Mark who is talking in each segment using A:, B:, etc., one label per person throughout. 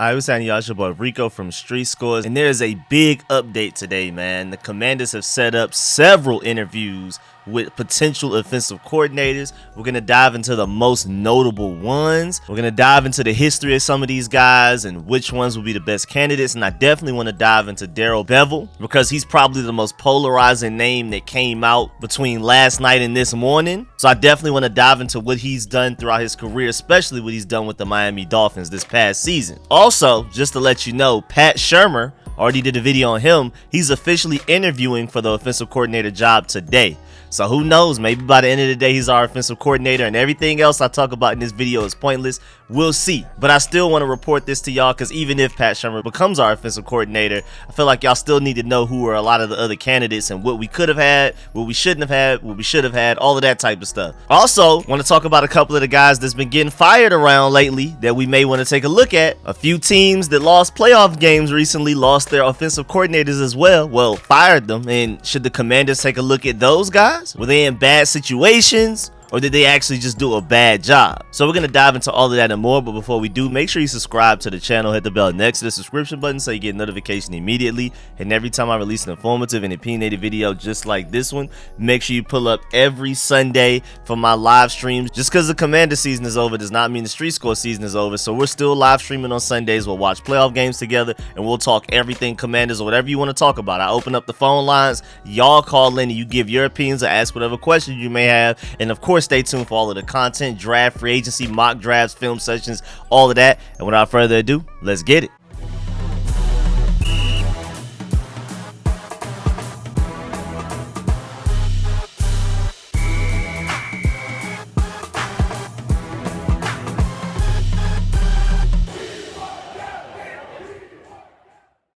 A: Hi, what's happening, y'all? It's your boy Rico from Street Scores, and there's a big update today, man. The Commanders have set up several interviews with potential offensive coordinators. We're going to dive into the most notable ones. We're going to dive into the history of some of these guys and which ones will be the best candidates. And I definitely want to dive into Darrell Bevell because he's probably the most polarizing name that came out between last night and this morning. So I definitely want to dive into what he's done throughout his career, especially what he's done with the Miami Dolphins this past season. Also, just to let you know, Pat Shurmur, already did a video on him. He's officially interviewing for the offensive coordinator job today. So who knows, maybe by the end of the day, he's our offensive coordinator and everything else I talk about in this video is pointless. We'll see. But I still want to report this to y'all because even if Pat Shurmur becomes our offensive coordinator, I feel like y'all still need to know who are a lot of the other candidates and what we could have had, what we shouldn't have had, what we should have had, all of that type of stuff. Also, want to talk about a couple of the guys that's been getting fired around lately that we may want to take a look at. A few teams that lost playoff games recently lost their offensive coordinators as well. Well, fired them. And should the Commanders take a look at those guys? Were they in bad situations? Or did they actually just do a bad job? So we're going to dive into all of that and more, but before we do, make sure you subscribe to the channel, hit the bell next to the subscription button so you get notification immediately. And every time I release an informative and opinionated video just like this one, make sure you pull up every Sunday for my live streams. Just because the Commander season is over does not mean the Street Score season is over. So we're still live streaming on Sundays. We'll watch playoff games together and we'll talk everything Commanders or whatever you want to talk about. I open up the phone lines, y'all call in and you give your opinions or ask whatever questions you may have. And of course, stay tuned for all of the content, draft, free agency, mock drafts, film sessions, all of that. And without further ado, let's get it.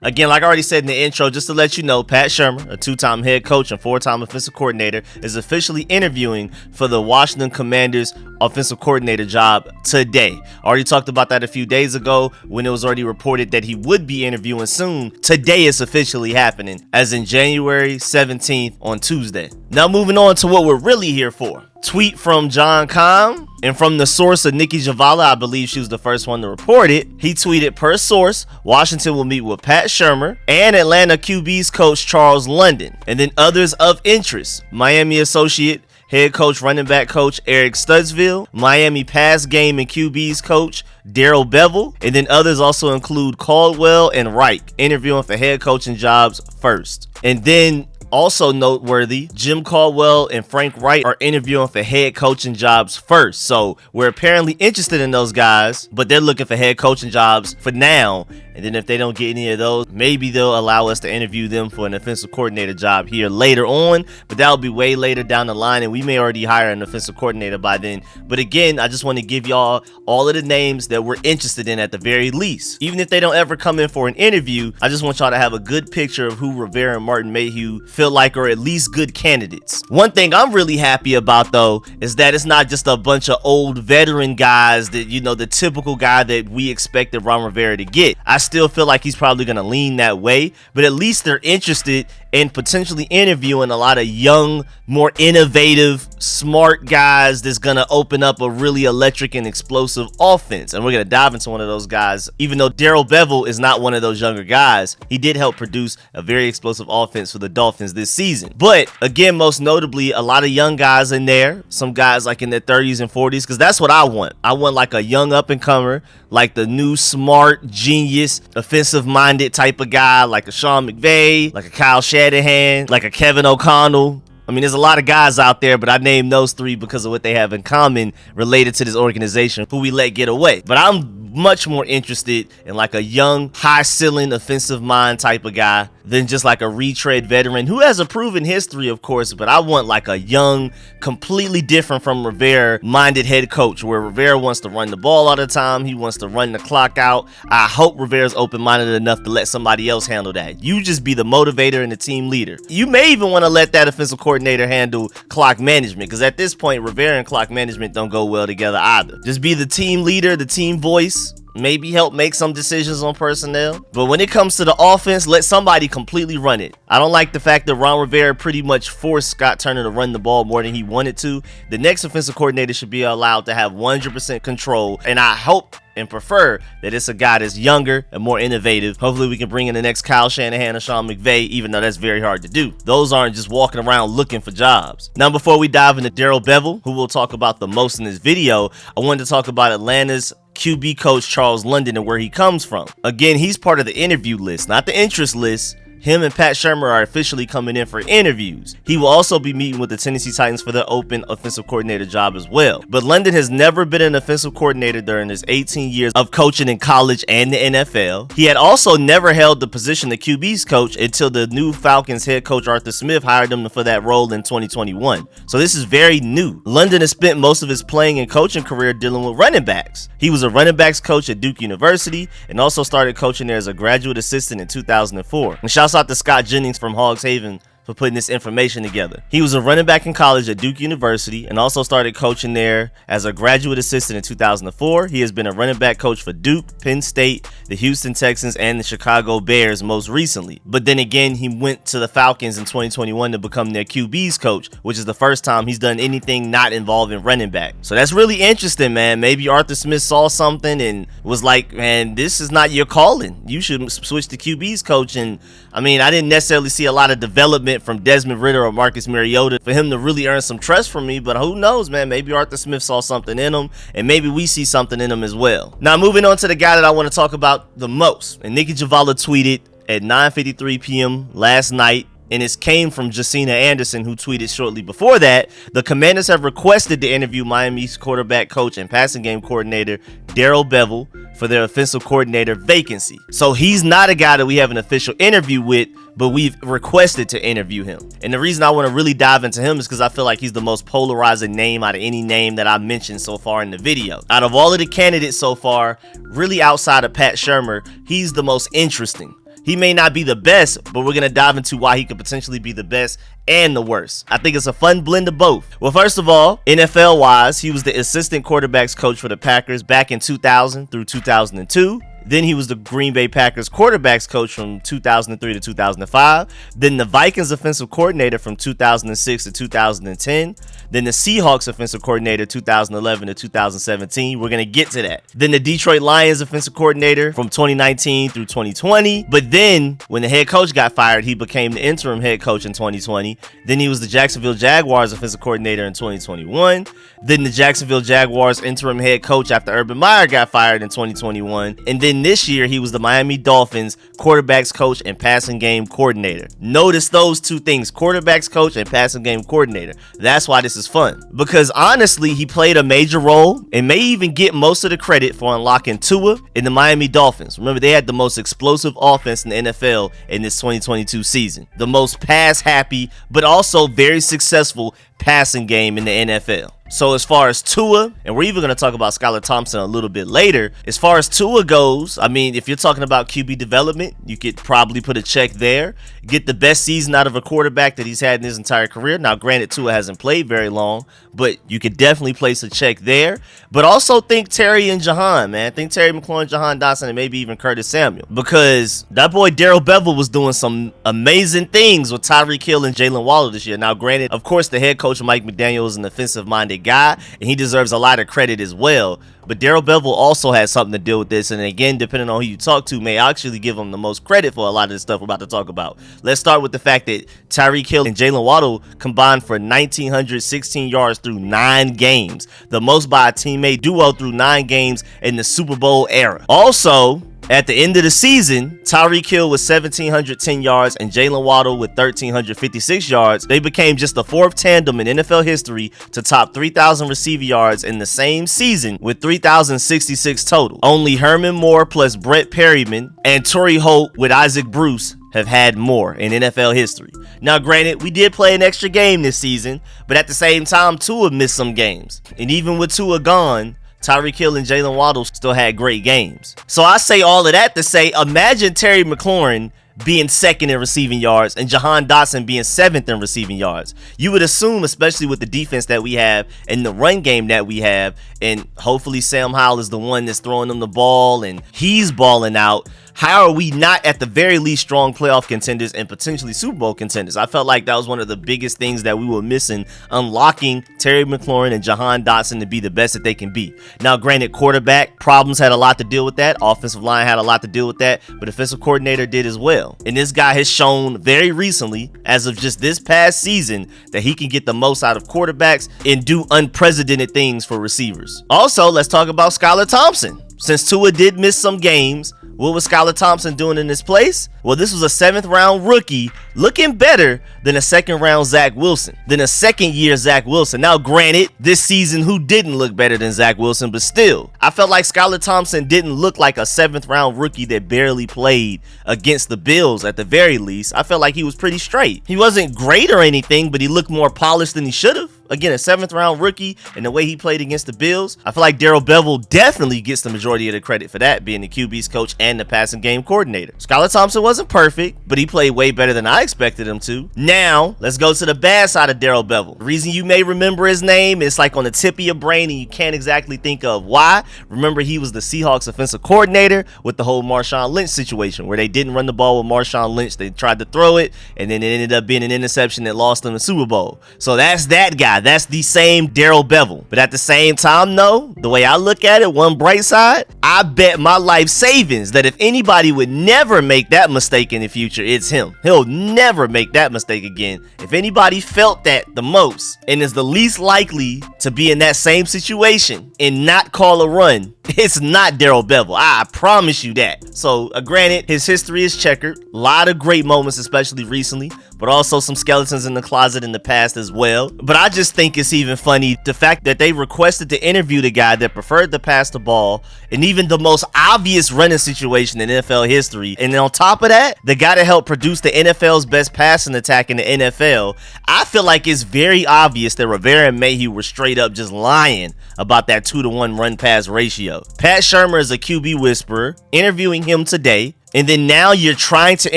A: Again, like I already said in the intro, just to let you know, Pat Shurmur, a two-time head coach and four-time offensive coordinator, is officially interviewing for the Washington Commanders offensive coordinator job today. I already talked about that a few days ago when it was already reported that he would be interviewing soon. Today is officially happening, as in January 17th on Tuesday. Now moving on to what we're really here for. Tweet from John Kahn, and from the source of Nikki Javala, I believe she was the first one to report it. He tweeted, per source, Washington will meet with Pat Shurmur and Atlanta QB's coach Charles London, and then others of interest: Miami associate head coach, running back coach Eric Studesville, Miami pass game and QB's coach Darrell Bevell, and then others also include Caldwell and Reich, interviewing for head coaching jobs first. And then also noteworthy, Jim Caldwell and Frank Reich are interviewing for head coaching jobs first. So we're apparently interested in those guys, but they're looking for head coaching jobs for now. And then if they don't get any of those, maybe they'll allow us to interview them for an offensive coordinator job here later on. But that'll be way later down the line, and we may already hire an offensive coordinator by then. But again, I just want to give y'all all of the names that we're interested in at the very least. Even if they don't ever come in for an interview, I just want y'all to have a good picture of who Rivera and Martin Mayhew feel like are at least good candidates. One thing I'm really happy about, though, is that it's not just a bunch of old veteran guys that, you know, the typical guy that we expected Ron Rivera to get. I still feel like he's probably going to lean that way, but at least they're interested in potentially interviewing a lot of young, more innovative, smart guys that's going to open up a really electric and explosive offense. And we're going to dive into one of those guys. Even though Darrell Bevell is not one of those younger guys, he did help produce a very explosive offense for the Dolphins this season. But again, most notably, a lot of young guys in there, some guys like in their 30s and 40s, because that's what I want. I want like a young up-and-comer, like the new smart, genius, offensive-minded type of guy, like a Sean McVay, like a Kyle Shannahan, like a Kevin O'Connell. I mean, there's a lot of guys out there, but I named those three because of what they have in common related to this organization who we let get away. But I'm much more interested in like a young, high-ceiling, offensive mind type of guy than just like a retread veteran who has a proven history, of course, but I want like a young, completely different from Rivera-minded head coach where Rivera wants to run the ball all the time. He wants to run the clock out. I hope Rivera's open-minded enough to let somebody else handle that. You just be the motivator and the team leader. You may even want to let that offensive coordinator handle clock management, because at this point, Rivera and clock management don't go well together either. Just be the team leader, the team voice, maybe help make some decisions on personnel. But when it comes to the offense, let somebody completely run it. I don't like the fact that Ron Rivera pretty much forced Scott Turner to run the ball more than he wanted to. The next offensive coordinator should be allowed to have 100% control, and I hope and prefer that it's a guy that's younger and more innovative. Hopefully we can bring in the next Kyle Shannahan or Sean McVay, even though that's very hard to do. Those aren't just walking around looking for jobs. Now, before we dive into Darrell Bevell, who we'll talk about the most in this video, I wanted to talk about Atlanta's QB coach Charles London and where he comes from. Again, he's part of the interview list, not the interest list. Him and Pat Shurmur are officially coming in for interviews. He will also be meeting with the Tennessee Titans for the open offensive coordinator job as well. But London has never been an offensive coordinator during his 18 years of coaching in college and the NFL. He had also never held the position of QB's coach until the new Falcons head coach Arthur Smith hired him for that role in 2021. So this is very new. London has spent most of his playing and coaching career dealing with running backs. He was a running backs coach at Duke University and also started coaching there as a graduate assistant in 2004. And shouts out to Scott Jennings from Hogs Haven for putting this information together. He was a running back in college at Duke University and also started coaching there as a graduate assistant in 2004. He has been a running back coach for Duke, Penn State, the Houston Texans, and the Chicago Bears most recently. But then again, he went to the Falcons in 2021 to become their QB's coach, which is the first time he's done anything not involving running back. So that's really interesting, man. Maybe Arthur Smith saw something and was like, man, this is not your calling. You should switch to QB's coach. And I mean, I didn't necessarily see a lot of development from Desmond Ridder or Marcus Mariota for him to really earn some trust from me, but who knows, man? Maybe Arthur Smith saw something in him, and maybe we see something in him as well. Now, moving on to the guy that I want to talk about the most, and Nikki Javala tweeted at 9:53 p.m. last night, and it came from Jacina Anderson, who tweeted shortly before that. The Commanders have requested to interview Miami's quarterback coach and passing game coordinator Darrell Bevell for their offensive coordinator vacancy. So he's not a guy that we have an official interview with, but we've requested to interview him. And the reason I want to really dive into him is because I feel like he's the most polarizing name out of any name that I mentioned so far in the video. Out of all of the candidates so far, really outside of Pat Shurmur, he's the most interesting. He may not be the best, but we're going to dive into why he could potentially be the best and the worst. I think it's a fun blend of both. Well, first of all, NFL-wise, he was the assistant quarterbacks coach for the Packers back in 2000 through 2002. Then he was the Green Bay Packers quarterbacks coach from 2003 to 2005. Then the Vikings offensive coordinator from 2006 to 2010. Then the Seahawks offensive coordinator 2011 to 2017. We're going to get to that. Then the Detroit Lions offensive coordinator from 2019 through 2020. But then when the head coach got fired, he became the interim head coach in 2020. Then he was the Jacksonville Jaguars offensive coordinator in 2021. Then the Jacksonville Jaguars interim head coach after Urban Meyer got fired in 2021. And then this year, he was the Miami Dolphins quarterbacks coach and passing game coordinator. Notice those two things, quarterbacks coach and passing game coordinator. That's why this is fun. Because honestly, he played a major role and may even get most of the credit for unlocking Tua in the Miami Dolphins. Remember, they had the most explosive offense in the NFL in this 2022 season. The most pass-happy, but also very successful passing game in the NFL. So as far as Tua, and we're even going to talk about Skylar Thompson a little bit later, as far as Tua goes, I mean, if you're talking about QB development, you could probably put a check there. Get the best season out of a quarterback that he's had in his entire career. Now, granted, Tua hasn't played very long, but you could definitely place a check there. But also think Terry and Jahan, man. Think Terry McLaurin, Jahan Dotson, and maybe even Curtis Samuel. Because that boy Darrell Bevell was doing some amazing things with Tyreek Hill and Jalen Waddle this year. Now, granted, of course, the head coach Mike McDaniel is an offensive-minded guy, and he deserves a lot of credit as well. But Darrell Bevell also has something to do with this, and again, depending on who you talk to, may actually give him the most credit for a lot of the stuff we're about to talk about. Let's start with the fact that Tyreek Hill and Jalen Waddle combined for 1,916 yards through 9 games, the most by a teammate duo through 9 games in the Super Bowl era. Also, at the end of the season, Tyreek Hill with 1,710 yards and Jalen Waddle with 1,356 yards. They became just the 4th tandem in NFL history to top 3,000 receiving yards in the same season with 3,066 total. Only Herman Moore plus Brett Perryman and Torrey Holt with Isaac Bruce have had more in NFL history. Now, granted, we did play an extra game this season, but at the same time, Tua missed some games. And even with Tua gone, Tyreek Hill and Jalen Waddle still had great games. So I say all of that to say, imagine Terry McLaurin being 2nd in receiving yards and Jahan Dotson being 7th in receiving yards. You would assume, especially with the defense that we have and the run game that we have, and hopefully Sam Howell is the one that's throwing them the ball and he's balling out. how are we not at the very least strong playoff contenders and potentially Super Bowl contenders? I felt like that was one of the biggest things that we were missing, unlocking Terry McLaurin and Jahan Dotson to be the best that they can be. Now, granted, quarterback problems had a lot to deal with that. Offensive line had a lot to deal with that, but defensive coordinator did as well. And this guy has shown very recently, as of just this past season, that he can get the most out of quarterbacks and do unprecedented things for receivers. Also, let's talk about Skylar Thompson. Since Tua did miss some games, what was Skylar Thompson doing in this place? Well, this was a 7th round rookie looking better than a 2nd round Zach Wilson, than a 2nd year Zach Wilson. Now, granted, this season, who didn't look better than Zach Wilson, but still, I felt like Skylar Thompson didn't look like a 7th round rookie that barely played against the Bills at the very least. I felt like he was pretty straight. He wasn't great or anything, but he looked more polished than he should have. Again, a 7th round rookie, and the way he played against the Bills, I feel like Darrell Bevell definitely gets the majority of the credit for that, being the QB's coach and the passing game coordinator. Skylar Thompson wasn't perfect, but he played way better than I expected him to. Now, let's go to the bad side of Darrell Bevell. The reason you may remember his name is like on the tip of your brain and you can't exactly think of why. Remember, he was the Seahawks offensive coordinator with the whole Marshawn Lynch situation where they didn't run the ball with Marshawn Lynch. They tried to throw it, and then it ended up being an interception that lost them the Super Bowl. So that's that guy. That's the same Darrell Bevell. But at the same time, no, the way I look at it, one bright side, I bet my life savings that if anybody would never make that mistake in the future, it's him. He'll never make that mistake again. If anybody felt that the most and is the least likely to be in that same situation and not call a run, it's not Darrell Bevell. I promise you that. So granted, his history is checkered. A lot of great moments, especially recently, but also some skeletons in the closet in the past as well. But I just think it's even funny the fact that they requested to interview the guy that preferred to pass the ball in even the most obvious running situation in NFL history. And then on top of that, the guy that helped produce the NFL's best passing attack in the NFL. I feel like it's very obvious that Rivera and Mayhew were straight up just lying about that 2-to-1 run pass ratio. Pat Shurmur is a QB whisperer, interviewing him today. And then now you're trying to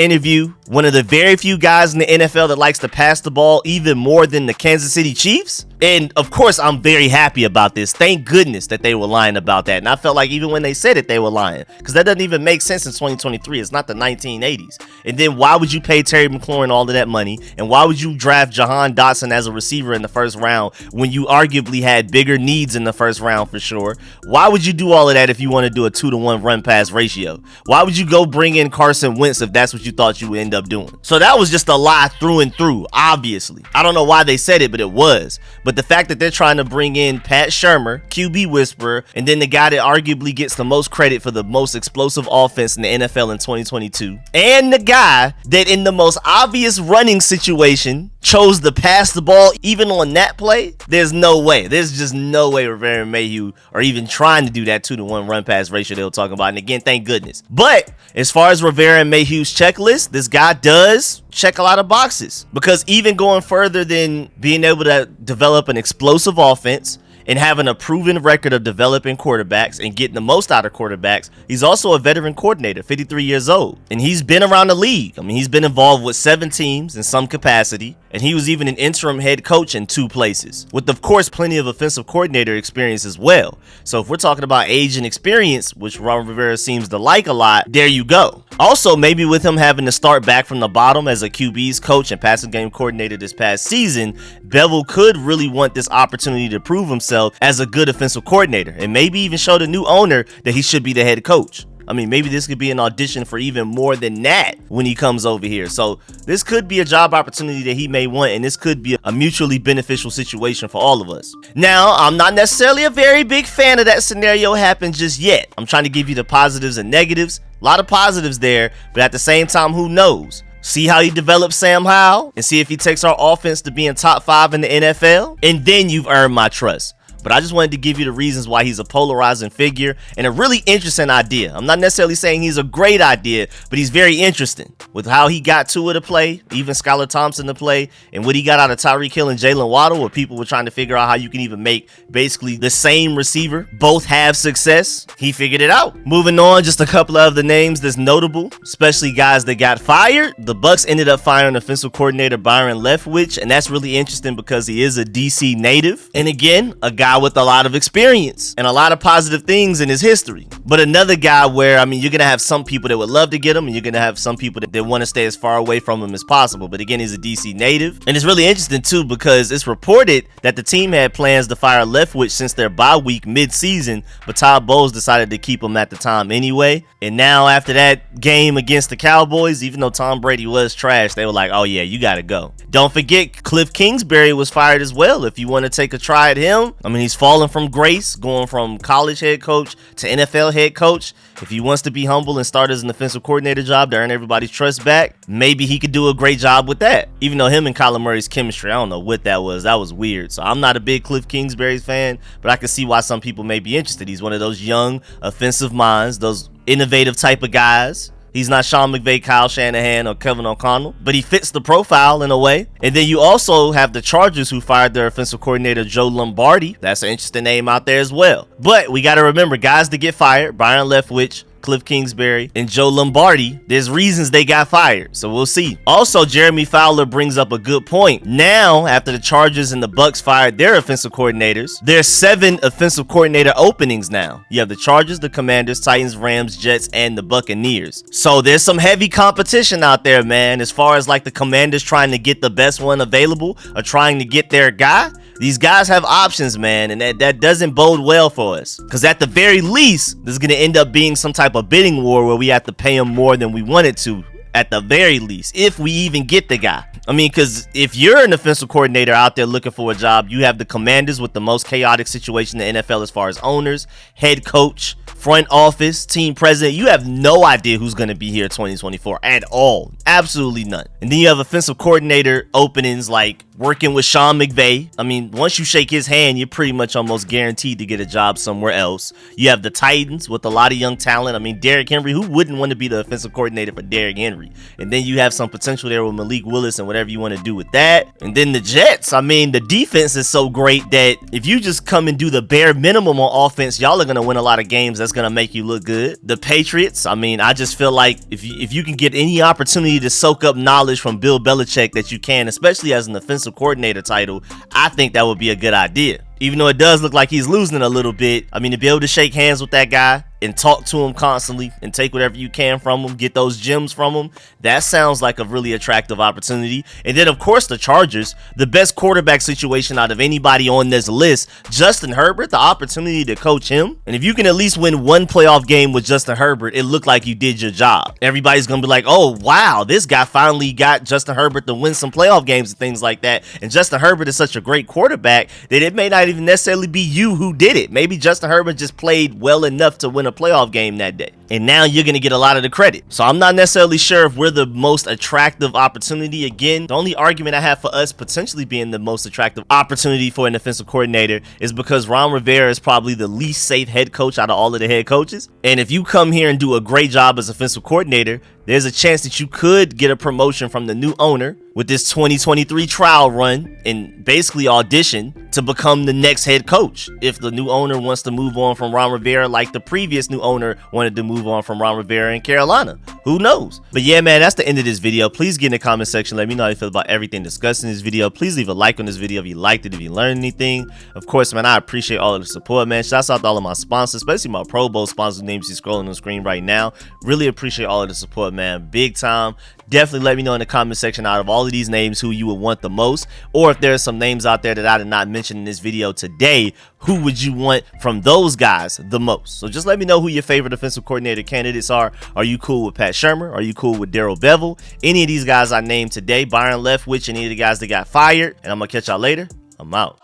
A: interview one of the very few guys in the NFL that likes to pass the ball even more than the Kansas City Chiefs. And of course, I'm very happy about this. Thank goodness that they were lying about that. And I felt like even when they said it, they were lying, because that doesn't even make sense in 2023. It's not the 1980s. And then why would you pay Terry McLaurin all of that money? And why would you draft Jahan Dotson as a receiver in the first round when you arguably had bigger needs in the first round for sure? Why would you do all of that if you want to do a 2-to-1 run pass ratio? Why would you go bring in Carson Wentz if that's what you thought you would end up doing? So that was just a lie through and through, obviously. I don't know why they said it, but it was. But the fact that they're trying to bring in Pat Shurmur, QB whisperer, and then the guy that arguably gets the most credit for the most explosive offense in the NFL in 2022, and the guy that in the most obvious running situation chose to pass the ball even on that play, there's no way. There's just no way Rivera and Mayhew are even trying to do that 2-to-1 run pass ratio they were talking about. And again, thank goodness. But as far as Rivera and Mayhew's checklist, this guy does check a lot of boxes, because even going further than being able to develop an explosive offense and having a proven record of developing quarterbacks and getting the most out of quarterbacks, he's also a veteran coordinator, 53 years old. And he's been around the league. I mean, he's been involved with 7 teams in some capacity. And he was even an interim head coach in 2 places, with, of course, plenty of offensive coordinator experience as well. So if we're talking about age and experience, which Ron Rivera seems to like a lot, there you go. Also, maybe with him having to start back from the bottom as a QB's coach and passing game coordinator this past season, Bevell could really want this opportunity to prove himself as a good offensive coordinator, and maybe even show the new owner that he should be the head coach. I mean, maybe this could be an audition for even more than that when he comes over here. So this could be a job opportunity that he may want, and this could be a mutually beneficial situation for all of us. Now, I'm not necessarily a very big fan of that scenario happening just yet. I'm trying to give you the positives and negatives. A lot of positives there, but at the same time, who knows? See how he develops Sam Howell and see if he takes our offense to being top 5 in the NFL, and then you've earned my trust. But I just wanted to give you the reasons why he's a polarizing figure and a really interesting idea. I'm not necessarily saying he's a great idea, but he's very interesting with how he got Tua to play, even Skylar Thompson to play, and what he got out of Tyreek Hill and Jalen Waddle, where people were trying to figure out how you can even make basically the same receiver both have success. He figured it out. Moving on, just a couple of the names that's notable, especially guys that got fired. The Bucs ended up firing offensive coordinator Byron Leftwich, and that's really interesting because he is a DC native. And again, a guy guy with a lot of experience and a lot of positive things in his history. But another guy where, I mean, you're going to have some people that would love to get him, and you're going to have some people that want to stay as far away from him as possible. But again, he's a DC native. And it's really interesting, too, because it's reported that the team had plans to fire Leftwich since their bye week mid-season, but Todd Bowles decided to keep him at the time anyway. And now after that game against the Cowboys, even though Tom Brady was trash, they were like, oh yeah, you got to go. Don't forget, Cliff Kingsbury was fired as well. If you want to take a try at him, I mean, he's fallen from grace, going from college head coach to NFL head coach. If he wants to be humble and start as an offensive coordinator job to earn everybody's trust back, maybe he could do a great job with that. Even though him and Kyler Murray's chemistry, I don't know what that was. That was weird. So I'm not a big Cliff Kingsbury fan, but I can see why some people may be interested. He's one of those young offensive minds, those innovative type of guys. He's not Sean McVay, Kyle Shanahan, or Kevin O'Connell, but he fits the profile in a way. And then you also have the Chargers, who fired their offensive coordinator, Joe Lombardi. That's an interesting name out there as well. But we got to remember, guys that get fired, Byron Leftwich, Cliff Kingsbury, and Joe Lombardi, there's reasons they got fired, so we'll see. Also, Jeremy Fowler brings up a good point. Now, after the Chargers and the Bucks fired their offensive coordinators, there's 7 offensive coordinator openings now. You have the Chargers, the Commanders, Titans, Rams, Jets, and the Buccaneers. So there's some heavy competition out there, man, as far as like the Commanders trying to get the best one available or trying to get their guy. These guys have options, man, and that doesn't bode well for us. Because at the very least, there's going to end up being some type of bidding war where we have to pay him more than we wanted to, at the very least, if we even get the guy. I mean, because if you're an offensive coordinator out there looking for a job, you have the Commanders with the most chaotic situation in the NFL as far as owners, head coach, front office, team president. You have no idea who's going to be here 2024 at all. Absolutely none. And then you have offensive coordinator openings like working with Sean McVay. I mean, once you shake his hand, you're pretty much almost guaranteed to get a job somewhere else. You have the Titans with a lot of young talent. I mean, Derrick Henry, who wouldn't want to be the offensive coordinator for Derrick Henry? And then you have some potential there with Malik Willis and whatever you want to do with that. And then the Jets, I mean, the defense is so great that if you just come and do the bare minimum on offense, y'all are going to win a lot of games. That's going to make you look good. The Patriots, I mean, I just feel like if you can get any opportunity to soak up knowledge from Bill Belichick that you can, especially as an offensive coordinator title, I think that would be a good idea. Even though it does look like he's losing a little bit, I mean, to be able to shake hands with that guy and talk to him constantly and take whatever you can from him, get those gems from him, that sounds like a really attractive opportunity. And then, of course, the Chargers, the best quarterback situation out of anybody on this list, Justin Herbert, the opportunity to coach him. And if you can at least win one playoff game with Justin Herbert, it looked like you did your job. Everybody's going to be like, oh, wow, this guy finally got Justin Herbert to win some playoff games and things like that. And Justin Herbert is such a great quarterback that it may not even necessarily be you who did it. Maybe Justin Herbert just played well enough to win a playoff game that day. And now you're going to get a lot of the credit. So I'm not necessarily sure if we're the most attractive opportunity. Again, the only argument I have for us potentially being the most attractive opportunity for an offensive coordinator is because Ron Rivera is probably the least safe head coach out of all of the head coaches. And if you come here and do a great job as offensive coordinator, there's a chance that you could get a promotion from the new owner with this 2023 trial run and basically audition to become the next head coach. If the new owner wants to move on from Ron Rivera like the previous new owner wanted to move on from Ron Rivera in Carolina, who knows? But yeah, man, that's the end of this video. Please get in the comment section. Let me know how you feel about everything discussed in this video. Please leave a like on this video if you liked it, if you learned anything. Of course, man, I appreciate all of the support, man. Shouts out to all of my sponsors, especially my Pro Bowl sponsors' names you see scrolling on the screen right now. Really appreciate all of the support, man. Big time. Definitely let me know in the comment section out of all of these names who you would want the most, or if there's some names out there that I did not mention in this video today, who would you want from those guys the most? So just let me know who your favorite offensive coordinator candidates are. Are you cool with Pat Shurmur? Are you cool with Darrell Bevell? Any of these guys I named today, Byron Leftwich, any of the guys that got fired? And I'm gonna catch y'all later. I'm out.